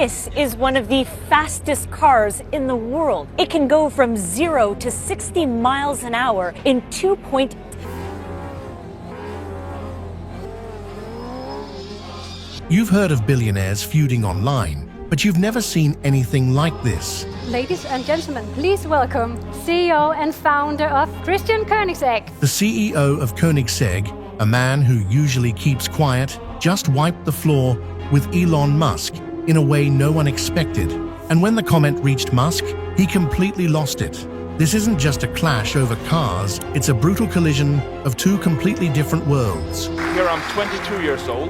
This is one of the fastest cars in the world. It can go from 0 to 60 miles an hour in 2.2. You've heard of billionaires feuding online, but you've never seen anything like this. Ladies and gentlemen, please welcome CEO and founder of Koenigsegg. The CEO of Koenigsegg, a man who usually keeps quiet, just wiped the floor with Elon Musk in a way no one expected. And when the comment reached Musk, he completely lost it. This isn't just a clash over cars, it's a brutal collision of two completely different worlds. Here I'm 22 years old.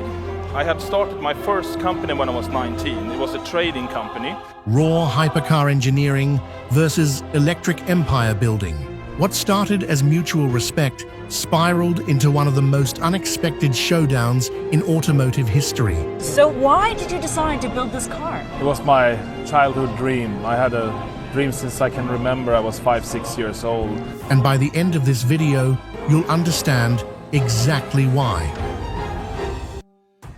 I had started my first company when I was 19. It was a trading company. Raw hypercar engineering versus electric empire building. What started as mutual respect spiraled into one of the most unexpected showdowns in automotive history. So why did you decide to build this car? It was my childhood dream. I had a dream since I can remember. I was 5-6 years old. And by the end of this video, you'll understand exactly why.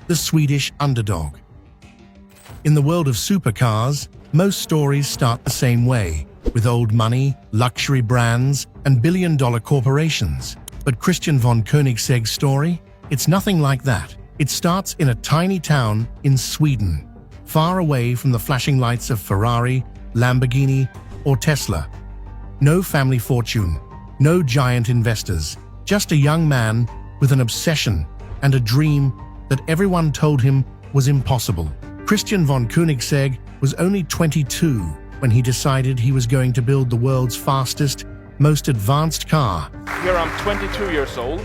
The Swedish underdog. In the world of supercars, most stories start the same way, with old money, luxury brands, and billion-dollar corporations. But Christian von Koenigsegg's story? It's nothing like that. It starts in a tiny town in Sweden, far away from the flashing lights of Ferrari, Lamborghini, or Tesla. No family fortune, no giant investors, just a young man with an obsession and a dream that everyone told him was impossible. Christian von Koenigsegg was only 22 when he decided he was going to build the world's fastest, most advanced car. Here I'm 22 years old.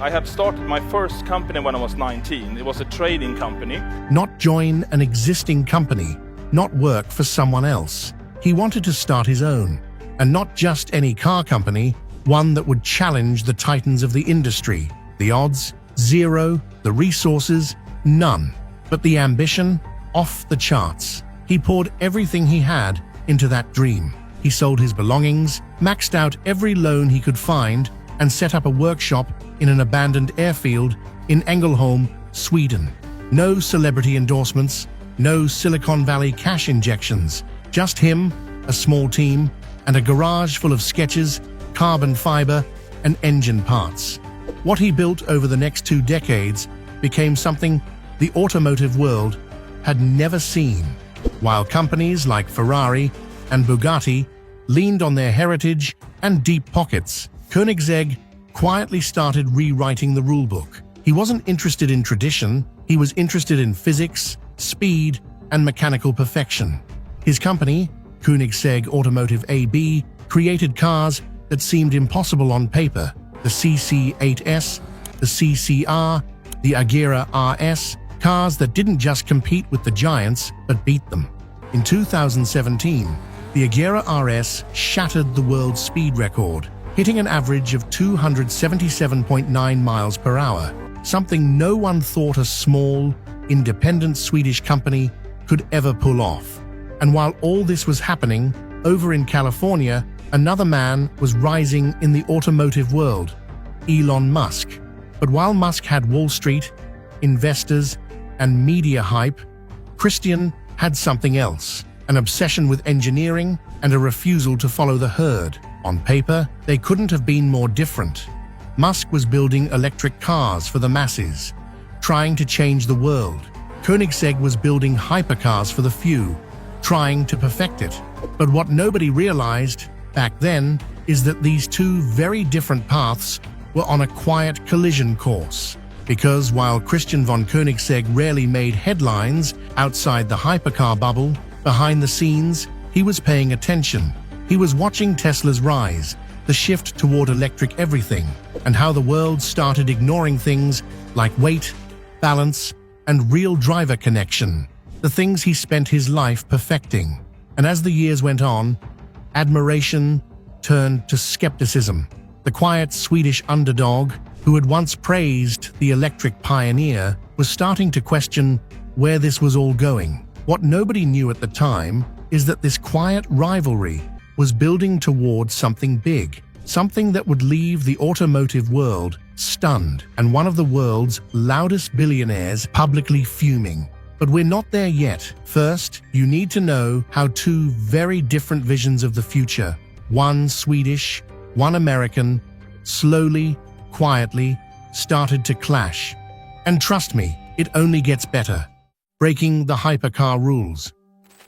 I had started my first company when I was 19. It was a trading company. Not join an existing company, not work for someone else. He wanted to start his own, and not just any car company, one that would challenge the titans of the industry. The odds, zero. The resources, none. But the ambition, off the charts. He poured everything he had into that dream. He sold his belongings, maxed out every loan he could find, and set up a workshop in an abandoned airfield in Ängelholm, Sweden. No celebrity endorsements, no Silicon Valley cash injections. Just him, a small team, and a garage full of sketches, carbon fiber, and engine parts. What he built over the next 2 decades became something the automotive world had never seen. While companies like Ferrari and Bugatti leaned on their heritage and deep pockets, Koenigsegg quietly started rewriting the rulebook. He wasn't interested in tradition, he was interested in physics, speed, and mechanical perfection. His company, Koenigsegg Automotive AB, created cars that seemed impossible on paper. The CC8S, the CCR, the Agera RS, cars that didn't just compete with the giants, but beat them. In 2017, the Agera RS shattered the world's speed record, hitting an average of 277.9 miles per hour, something no one thought a small, independent Swedish company could ever pull off. And while all this was happening, over in California, another man was rising in the automotive world, Elon Musk. But while Musk had Wall Street, investors, and media hype, Christian had something else, an obsession with engineering and a refusal to follow the herd. On paper, they couldn't have been more different. Musk was building electric cars for the masses, trying to change the world. Koenigsegg was building hypercars for the few, trying to perfect it. But what nobody realized back then is that these two very different paths were on a quiet collision course. Because while Christian von Koenigsegg rarely made headlines outside the hypercar bubble, behind the scenes, he was paying attention. He was watching Tesla's rise, the shift toward electric everything, and how the world started ignoring things like weight, balance, and real driver connection, the things he spent his life perfecting. And as the years went on, admiration turned to skepticism. The quiet Swedish underdog, who had once praised the electric pioneer, was starting to question where this was all going. What nobody knew at the time is that this quiet rivalry was building towards something big, something that would leave the automotive world stunned and one of the world's loudest billionaires publicly fuming. But we're not there yet. First, you need to know how two very different visions of the future, one Swedish, one American, slowly, quietly, started to clash. And trust me, it only gets better. Breaking the hypercar rules.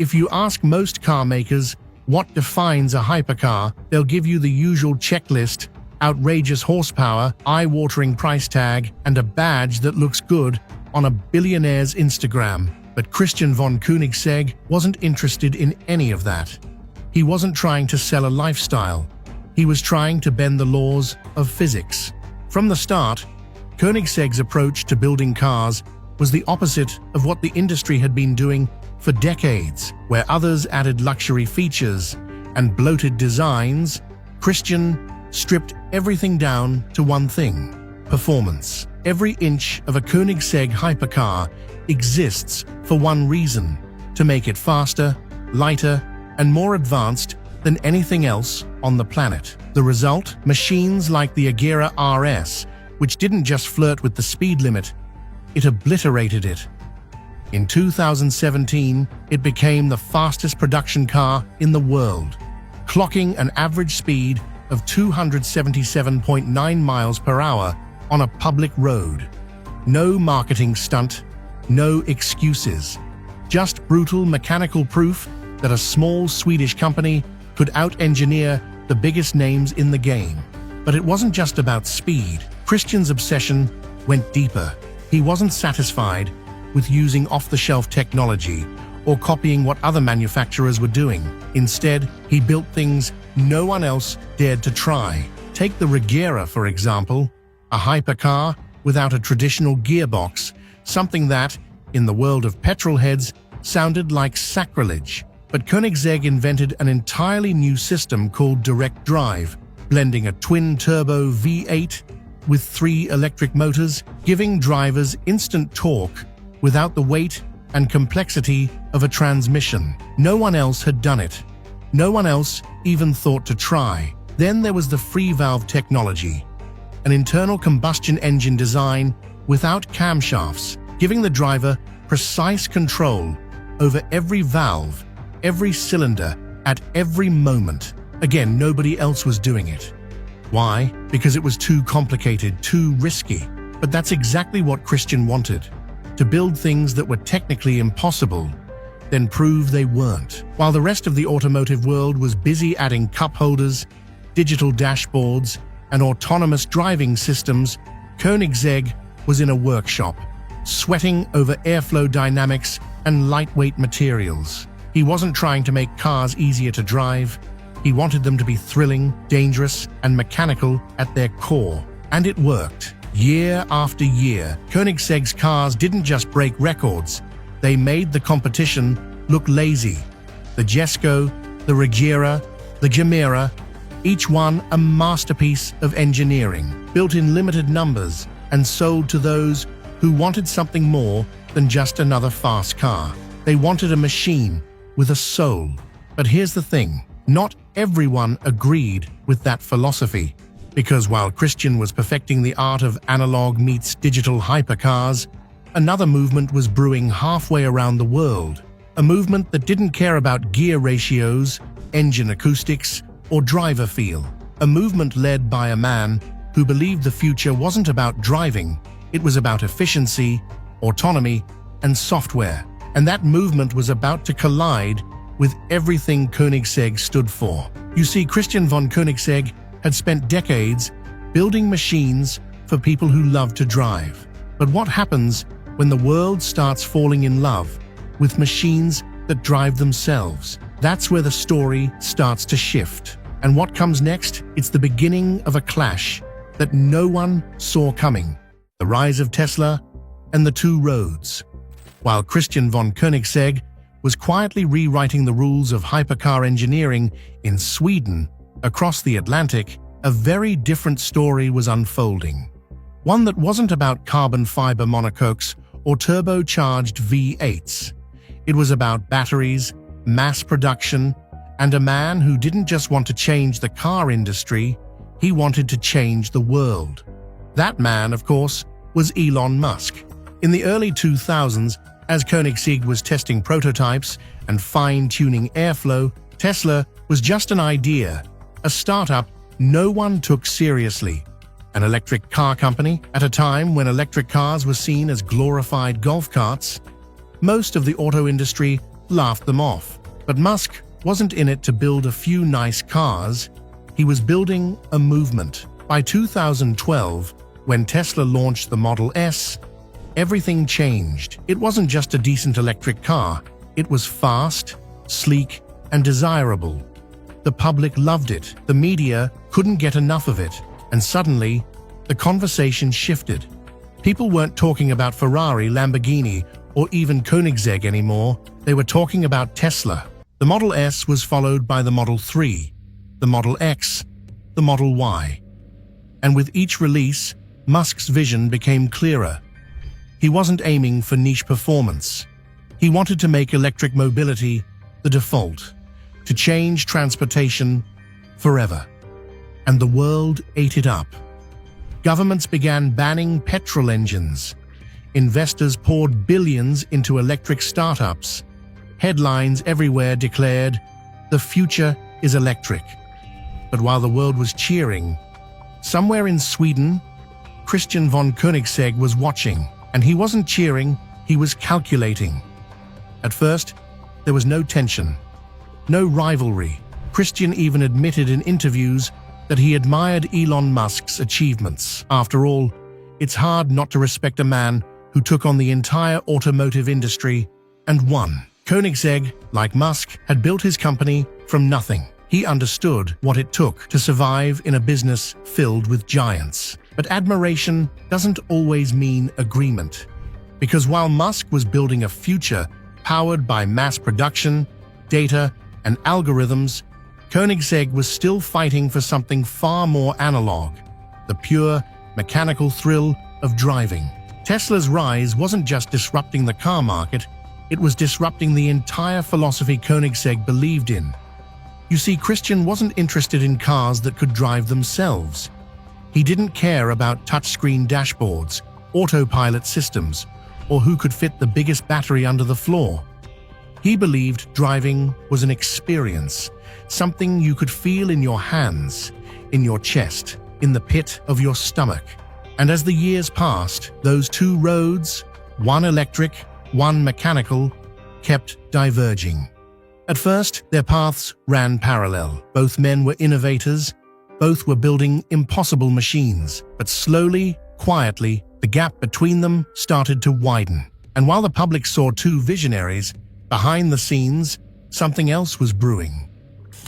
If you ask most car makers what defines a hypercar, they'll give you the usual checklist: outrageous horsepower, eye-watering price tag, and a badge that looks good on a billionaire's Instagram. But Christian von Koenigsegg wasn't interested in any of that. He wasn't trying to sell a lifestyle. He was trying to bend the laws of physics. From the start, Koenigsegg's approach to building cars was the opposite of what the industry had been doing for decades. Where others added luxury features and bloated designs, Christian stripped everything down to one thing: performance. Every inch of a Koenigsegg hypercar exists for one reason: to make it faster, lighter, and more advanced than anything else on the planet. The result? Machines like the Agera RS, which didn't just flirt with the speed limit, it obliterated it. In 2017, it became the fastest production car in the world, clocking an average speed of 277.9 miles per hour on a public road. No marketing stunt, no excuses, just brutal mechanical proof that a small Swedish company could out-engineer the biggest names in the game. But it wasn't just about speed. Christian's obsession went deeper. He wasn't satisfied with using off-the-shelf technology or copying what other manufacturers were doing. Instead, he built things no one else dared to try. Take the Regera, for example, a hypercar without a traditional gearbox, something that, in the world of petrolheads, sounded like sacrilege. But Koenigsegg invented an entirely new system called direct drive, blending a twin-turbo V8 with 3 electric motors, giving drivers instant torque without the weight and complexity of a transmission. No one else had done it. No one else even thought to try. Then there was the free valve technology, an internal combustion engine design without camshafts, giving the driver precise control over every valve, every cylinder, at every moment. Again, nobody else was doing it. Why? Because it was too complicated, too risky. But that's exactly what Christian wanted: to build things that were technically impossible, then prove they weren't. While the rest of the automotive world was busy adding cup holders, digital dashboards, and autonomous driving systems, Koenigsegg was in a workshop, sweating over airflow dynamics and lightweight materials. He wasn't trying to make cars easier to drive. He wanted them to be thrilling, dangerous, and mechanical at their core. And it worked. Year after year, Koenigsegg's cars didn't just break records, they made the competition look lazy. The Jesko, the Regera, the Gemera, each one a masterpiece of engineering, built in limited numbers and sold to those who wanted something more than just another fast car. They wanted a machine with a soul. But here's the thing, not everyone agreed with that philosophy. Because while Christian was perfecting the art of analog meets digital hypercars, another movement was brewing halfway around the world. A movement that didn't care about gear ratios, engine acoustics, or driver feel. A movement led by a man who believed the future wasn't about driving, it was about efficiency, autonomy, and software. And that movement was about to collide with everything Koenigsegg stood for. You see, Christian von Koenigsegg had spent decades building machines for people who love to drive. But what happens when the world starts falling in love with machines that drive themselves? That's where the story starts to shift. And what comes next? It's the beginning of a clash that no one saw coming. The rise of Tesla and the two roads. While Christian von Koenigsegg was quietly rewriting the rules of hypercar engineering in Sweden, across the Atlantic, a very different story was unfolding. One that wasn't about carbon fiber monocoques or turbocharged V8s. It was about batteries, mass production, and a man who didn't just want to change the car industry, he wanted to change the world. That man, of course, was Elon Musk. In the early 2000s, As Koenigsegg was testing prototypes and fine-tuning airflow, Tesla was just an idea, a startup no one took seriously. An electric car company at a time when electric cars were seen as glorified golf carts. Most of the auto industry laughed them off. But Musk wasn't in it to build a few nice cars. He was building a movement. By 2012, when Tesla launched the Model S, everything changed. It wasn't just a decent electric car. It was fast, sleek, and desirable. The public loved it. The media couldn't get enough of it. And suddenly, the conversation shifted. People weren't talking about Ferrari, Lamborghini, or even Koenigsegg anymore. They were talking about Tesla. The Model S was followed by the Model 3, the Model X, the Model Y. And with each release, Musk's vision became clearer. He wasn't aiming for niche performance. He wanted to make electric mobility the default, to change transportation forever. And the world ate it up. Governments began banning petrol engines. Investors poured billions into electric startups. Headlines everywhere declared, "The future is electric." But while the world was cheering, somewhere in Sweden, Christian von Koenigsegg was watching. And he wasn't cheering, he was calculating. At first, there was no tension, no rivalry. Christian even admitted in interviews that he admired Elon Musk's achievements. After all, it's hard not to respect a man who took on the entire automotive industry and won. Koenigsegg, like Musk, had built his company from nothing. He understood what it took to survive in a business filled with giants. But admiration doesn't always mean agreement. Because while Musk was building a future powered by mass production, data, and algorithms, Koenigsegg was still fighting for something far more analog, the pure, mechanical thrill of driving. Tesla's rise wasn't just disrupting the car market, it was disrupting the entire philosophy Koenigsegg believed in. You see, Christian wasn't interested in cars that could drive themselves. He didn't care about touchscreen dashboards, autopilot systems, or who could fit the biggest battery under the floor. He believed driving was an experience, something you could feel in your hands, in your chest, in the pit of your stomach. And as the years passed, those two roads, one electric, one mechanical, kept diverging. At first, their paths ran parallel. Both men were innovators, both were building impossible machines. But slowly, quietly, the gap between them started to widen. And while the public saw two visionaries, behind the scenes, something else was brewing.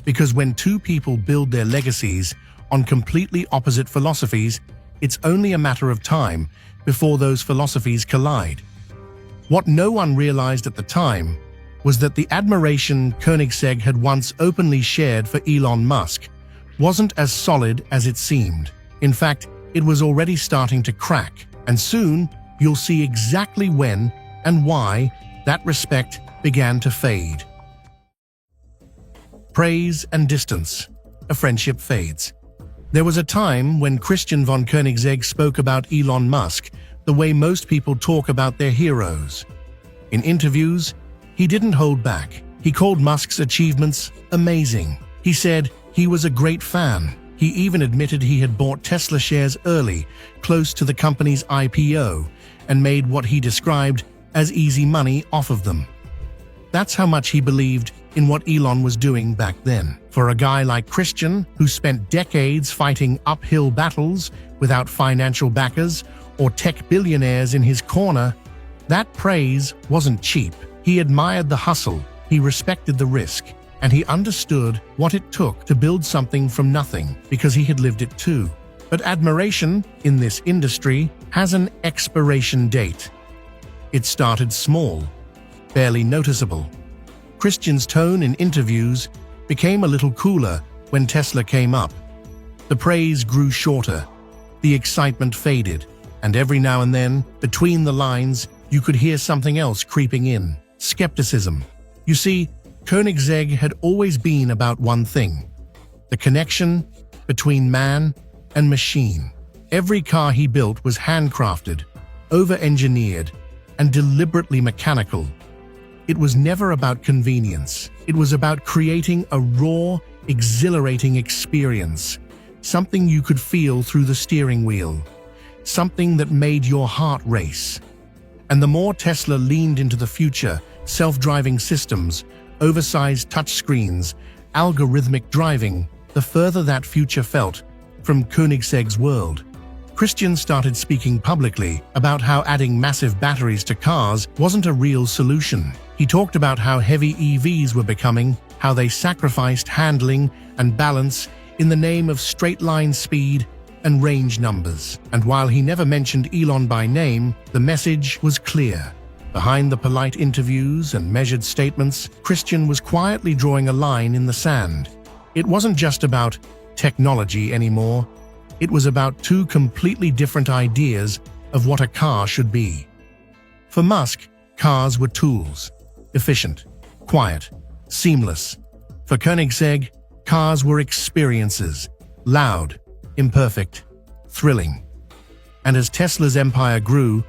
Because when two people build their legacies on completely opposite philosophies, it's only a matter of time before those philosophies collide. What no one realized at the time was that the admiration Koenigsegg had once openly shared for Elon Musk wasn't as solid as it seemed. In fact, it was already starting to crack, and soon you'll see exactly when and why that respect began to fade. Praise and distance. A friendship fades. There was a time when Christian von Koenigsegg spoke about Elon Musk the way most people talk about their heroes. In interviews, he didn't hold back. He called Musk's achievements amazing. He said he was a great fan. He even admitted he had bought Tesla shares early, close to the company's IPO, and made what he described as easy money off of them. That's how much he believed in what Elon was doing back then. For a guy like Christian, who spent decades fighting uphill battles without financial backers or tech billionaires in his corner, that praise wasn't cheap. He admired the hustle, he respected the risk, and he understood what it took to build something from nothing because he had lived it too. But admiration in this industry has an expiration date. It started small, barely noticeable. Christian's tone in interviews became a little cooler when Tesla came up. The praise grew shorter, the excitement faded, and every now and then, between the lines, you could hear something else creeping in: skepticism. You see, Koenigsegg had always been about one thing: the connection between man and machine. Every car he built was handcrafted, over-engineered, and deliberately mechanical. It was never about convenience. It was about creating a raw, exhilarating experience, something you could feel through the steering wheel, something that made your heart race. And the more Tesla leaned into the future, self-driving systems, oversized touchscreens, algorithmic driving, the further that future felt from Koenigsegg's world. Christian started speaking publicly about how adding massive batteries to cars wasn't a real solution. He talked about how heavy EVs were becoming, how they sacrificed handling and balance in the name of straight-line speed and range numbers. And while he never mentioned Elon by name, the message was clear. Behind the polite interviews and measured statements, Christian was quietly drawing a line in the sand. It wasn't just about technology anymore. It was about two completely different ideas of what a car should be. For Musk, cars were tools. Efficient, quiet, seamless. For Koenigsegg, cars were experiences. Loud, imperfect, thrilling. And as Tesla's empire grew,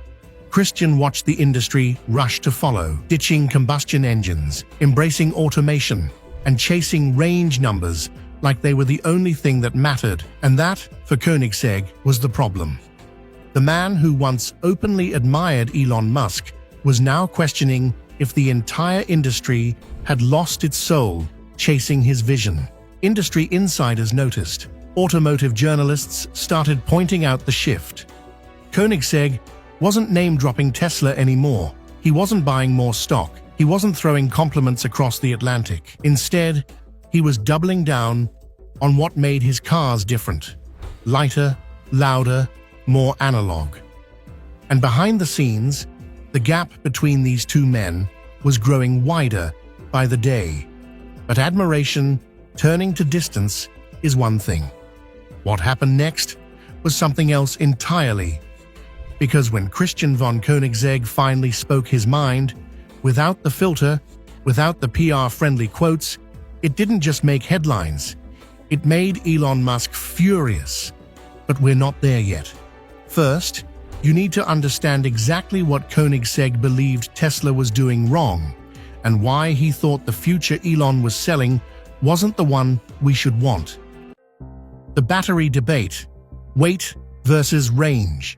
Christian watched the industry rush to follow, ditching combustion engines, embracing automation, and chasing range numbers like they were the only thing that mattered. And that, for Koenigsegg, was the problem. The man who once openly admired Elon Musk was now questioning if the entire industry had lost its soul chasing his vision. Industry insiders noticed. Automotive journalists started pointing out the shift. Koenigsegg wasn't name-dropping Tesla anymore. He wasn't buying more stock. He wasn't throwing compliments across the Atlantic. Instead, he was doubling down on what made his cars different. Lighter, louder, more analog. And behind the scenes, the gap between these two men was growing wider by the day. But admiration turning to distance is one thing. What happened next was something else entirely. Because when Christian von Koenigsegg finally spoke his mind, without the filter, without the PR-friendly quotes, it didn't just make headlines. It made Elon Musk furious. But we're not there yet. First, you need to understand exactly what Koenigsegg believed Tesla was doing wrong, and why he thought the future Elon was selling wasn't the one we should want. The battery debate: weight versus range.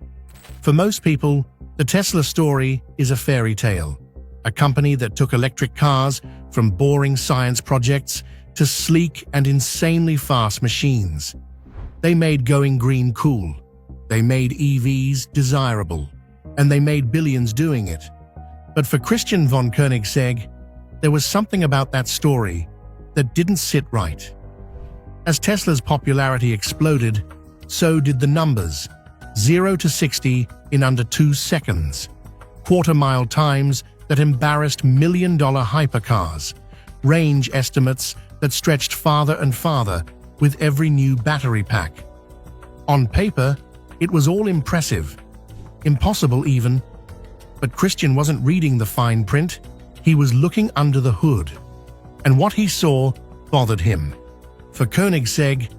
For most people, the Tesla story is a fairy tale. A company that took electric cars from boring science projects to sleek and insanely fast machines. They made going green cool. They made EVs desirable. And they made billions doing it. But for Christian von Koenigsegg, there was something about that story that didn't sit right. As Tesla's popularity exploded, so did the numbers. 0 to 60 in under 2 seconds. Quarter-mile times that embarrassed million-dollar hypercars. Range estimates that stretched farther and farther with every new battery pack. On paper, it was all impressive. Impossible even. But Christian wasn't reading the fine print. He was looking under the hood. And what he saw bothered him. For Koenigsegg,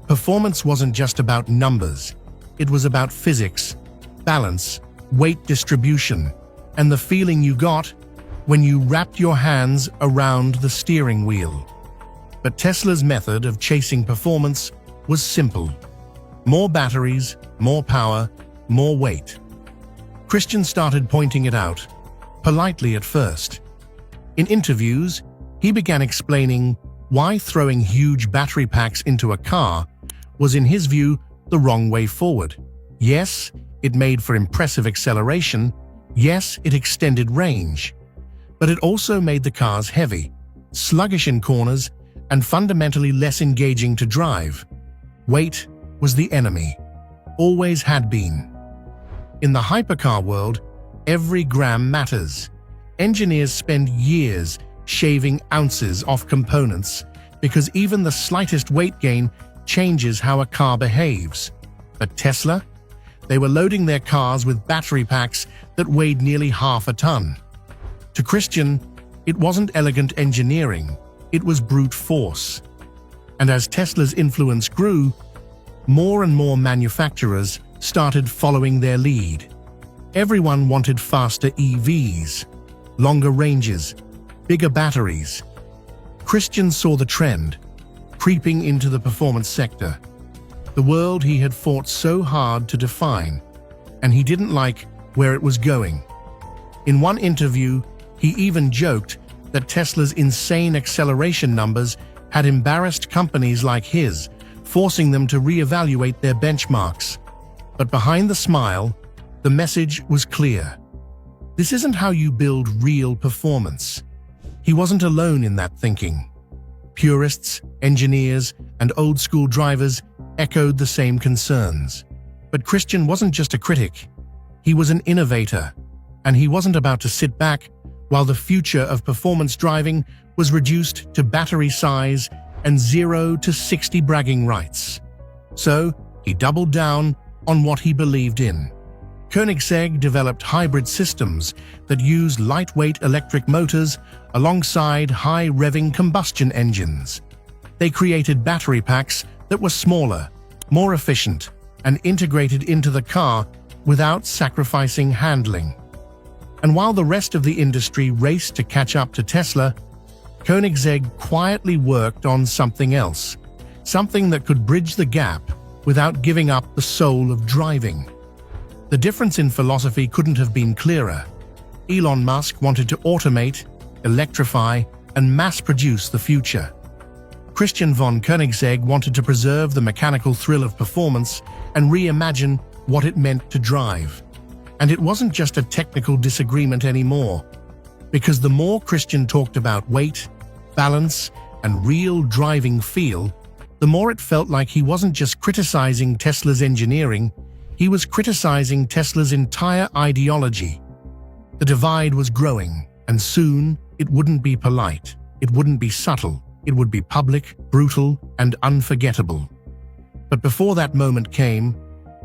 performance wasn't just about numbers. It was about physics, balance, weight distribution, and the feeling you got when you wrapped your hands around the steering wheel. But Tesla's method of chasing performance was simple. More batteries, more power, more weight. Christian started pointing it out, politely at first. In interviews, he began explaining why throwing huge battery packs into a car was, in his view, the wrong way forward. Yes, it made for impressive acceleration. Yes, it extended range. But it also made the cars heavy, sluggish in corners, and fundamentally less engaging to drive. Weight was the enemy. Always had been. In the hypercar world, every gram matters. Engineers spend years shaving ounces off components because even the slightest weight gain changes how a car behaves. But Tesla? They were loading their cars with battery packs that weighed nearly half a ton. To Christian, it wasn't elegant engineering, it was brute force. And as Tesla's influence grew, more and more manufacturers started following their lead. Everyone wanted faster EVs, longer ranges, bigger batteries. Christian saw the trend, creeping into the performance sector, the world he had fought so hard to define, and he didn't like where it was going. In one interview, he even joked that Tesla's insane acceleration numbers had embarrassed companies like his, forcing them to reevaluate their benchmarks. But behind the smile, the message was clear. This isn't how you build real performance. He wasn't alone in that thinking. Purists, engineers, and old-school drivers echoed the same concerns. But Christian wasn't just a critic. He was an innovator, and he wasn't about to sit back while the future of performance driving was reduced to battery size and 0 to 60 bragging rights. So, he doubled down on what he believed in. Koenigsegg developed hybrid systems that used lightweight electric motors alongside high-revving combustion engines. They created battery packs that were smaller, more efficient, and integrated into the car without sacrificing handling. And while the rest of the industry raced to catch up to Tesla, Koenigsegg quietly worked on something else, something that could bridge the gap without giving up the soul of driving. The difference in philosophy couldn't have been clearer. Elon Musk wanted to automate, electrify, and mass-produce the future. Christian von Koenigsegg wanted to preserve the mechanical thrill of performance and reimagine what it meant to drive. And it wasn't just a technical disagreement anymore, because the more Christian talked about weight, balance, and real driving feel, the more it felt like he wasn't just criticizing Tesla's engineering, he was criticizing Tesla's entire ideology. The divide was growing, and soon it wouldn't be polite, it wouldn't be subtle, it would be public, brutal, and unforgettable. But before that moment came,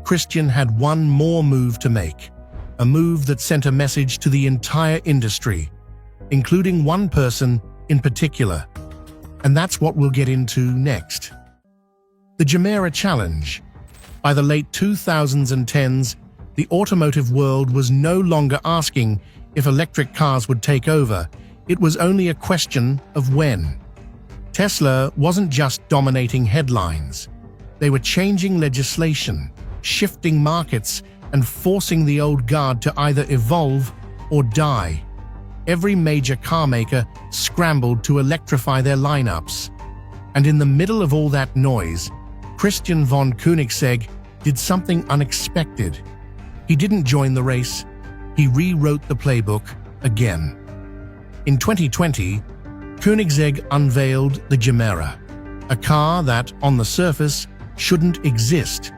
Christian had one more move to make, a move that sent a message to the entire industry, including one person in particular. And that's what we'll get into next. The Demeanor Challenge. By the late 2010s, the automotive world was no longer asking if electric cars would take over. It was only a question of when. Tesla wasn't just dominating headlines. They were changing legislation, shifting markets, and forcing the old guard to either evolve or die. Every major car maker scrambled to electrify their lineups. And in the middle of all that noise, Christian von Koenigsegg did something unexpected. He didn't join the race, he rewrote the playbook again. In 2020, Koenigsegg unveiled the Demeanor, a car that, on the surface, shouldn't exist.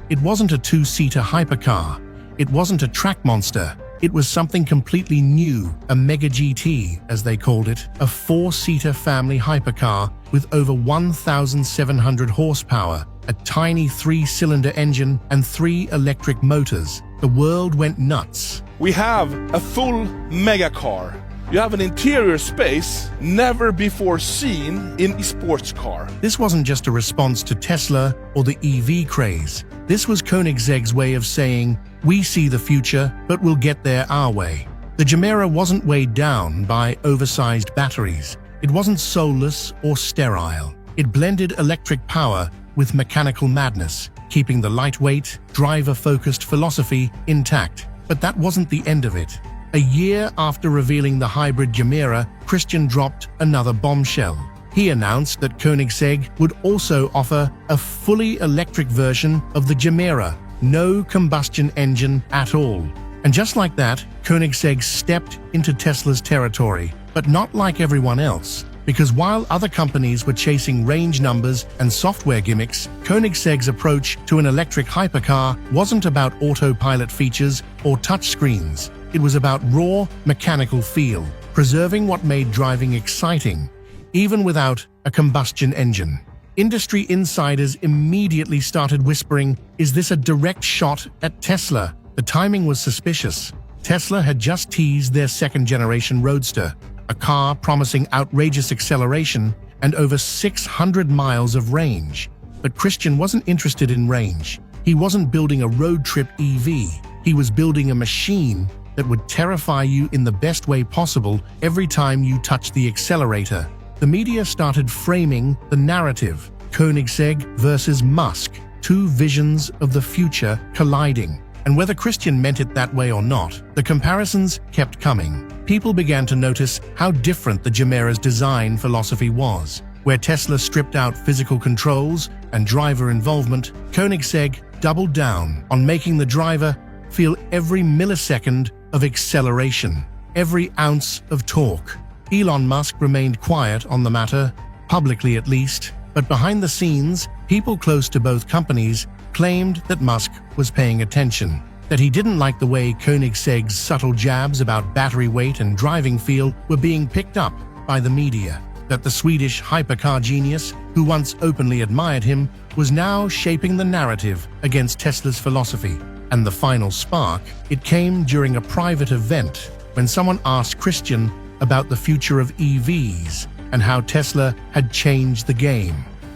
It wasn't a two-seater hypercar, it wasn't a track monster, it was something completely new, a Mega GT, as they called it, a four-seater family hypercar with over 1,700 horsepower, a tiny three-cylinder engine, and 3 electric motors. The world went nuts. We have a full mega car. You have an interior space never before seen in a sports car. This wasn't just a response to Tesla or the EV craze. This was Koenigsegg's way of saying, we see the future, but we'll get there our way. The Demeanor wasn't weighed down by oversized batteries. It wasn't soulless or sterile. It blended electric power with mechanical madness, keeping the lightweight, driver-focused philosophy intact. But that wasn't the end of it. A year after revealing the hybrid Demeanor, Christian dropped another bombshell. He announced that Koenigsegg would also offer a fully electric version of the Demeanor, no combustion engine at all. And just like that, Koenigsegg stepped into Tesla's territory, but not like everyone else. Because while other companies were chasing range numbers and software gimmicks, Koenigsegg's approach to an electric hypercar wasn't about autopilot features or touchscreens. It was about raw, mechanical feel, preserving what made driving exciting, even without a combustion engine. Industry insiders immediately started whispering, is this a direct shot at Tesla? The timing was suspicious. Tesla had just teased their second-generation Roadster, a car promising outrageous acceleration and over 600 miles of range. But Christian wasn't interested in range. He wasn't building a road trip EV. He He was building a machine that would terrify you in the best way possible every time you touched the accelerator. The media started framing the narrative: Koenigsegg versus Musk, two visions of the future colliding. And whether Christian meant it that way or not, the comparisons kept coming. People began to notice how different the Demeanor's design philosophy was. Where Tesla stripped out physical controls and driver involvement, Koenigsegg doubled down on making the driver feel every millisecond of acceleration, every ounce of torque. Elon Musk remained quiet on the matter, publicly at least, but behind the scenes, people close to both companies claimed that Musk was paying attention, that he didn't like the way Koenigsegg's subtle jabs about battery weight and driving feel were being picked up by the media, that the Swedish hypercar genius, who once openly admired him, was now shaping the narrative against Tesla's philosophy. And the final spark, it came during a private event when someone asked Christian about the future of EVs and how Tesla had changed the game.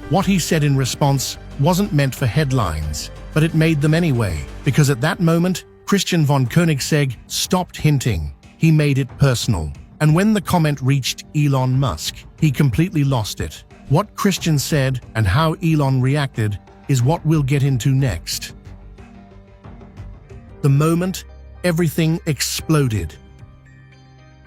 What he said in response wasn't meant for headlines, but it made them anyway, because at that moment, Christian von Koenigsegg stopped hinting. He made it personal. And when the comment reached Elon Musk, he completely lost it. What Christian said and how Elon reacted is what we'll get into next. The moment everything exploded.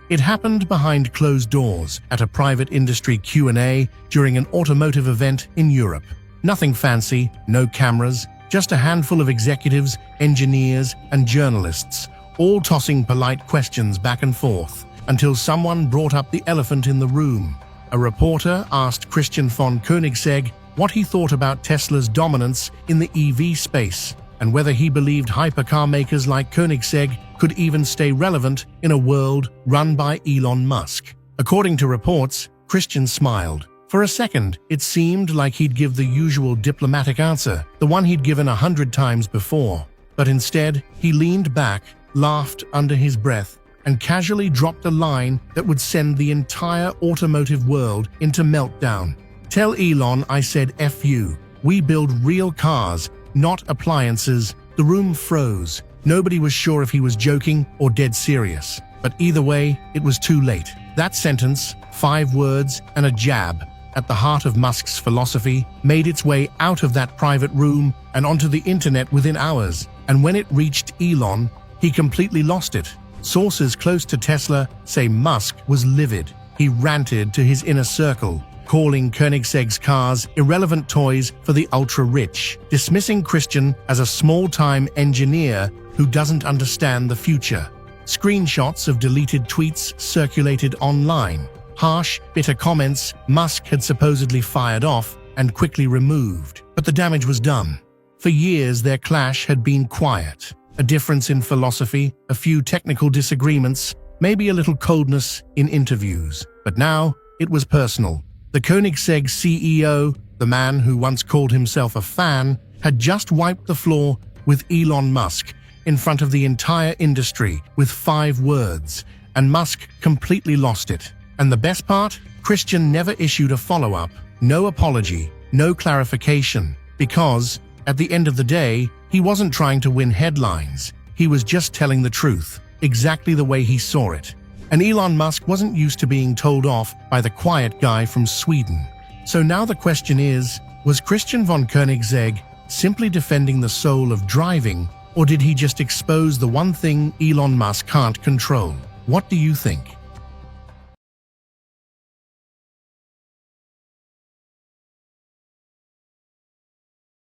It happened behind closed doors at a private industry Q&A during an automotive event in Europe. Nothing fancy, no cameras, just a handful of executives, engineers, and journalists, all tossing polite questions back and forth, until someone brought up the elephant in the room. A reporter asked Christian von Koenigsegg what he thought about Tesla's dominance in the EV space, and whether he believed hypercar makers like Koenigsegg could even stay relevant in a world run by Elon Musk. According to reports, Christian smiled. For a second, it seemed like he'd give the usual diplomatic answer, the one he'd given 100 times before. But instead, he leaned back, laughed under his breath, and casually dropped a line that would send the entire automotive world into meltdown. "Tell Elon I said F you. We build real cars, not appliances." The room froze. Nobody was sure if he was joking or dead serious. But either way, it was too late. That sentence, 5 words and a jab, at the heart of Musk's philosophy, made its way out of that private room and onto the internet within hours. And when it reached Elon, he completely lost it. Sources close to Tesla say Musk was livid. He ranted to his inner circle, calling Koenigsegg's cars irrelevant toys for the ultra-rich, dismissing Christian as a small-time engineer who doesn't understand the future. Screenshots of deleted tweets circulated online. Harsh, bitter comments Musk had supposedly fired off and quickly removed. But the damage was done. For years, their clash had been quiet. A difference in philosophy, a few technical disagreements, maybe a little coldness in interviews. But now, it was personal. The Koenigsegg CEO, the man who once called himself a fan, had just wiped the floor with Elon Musk in front of the entire industry with 5 words, and Musk completely lost it. And the best part? Christian never issued a follow-up, no apology, no clarification, because, at the end of the day, he wasn't trying to win headlines. He was just telling the truth, exactly the way he saw it. And Elon Musk wasn't used to being told off by the quiet guy from Sweden. So now the question is, was Christian von Koenigsegg simply defending the soul of driving, or did he just expose the one thing Elon Musk can't control? What do you think?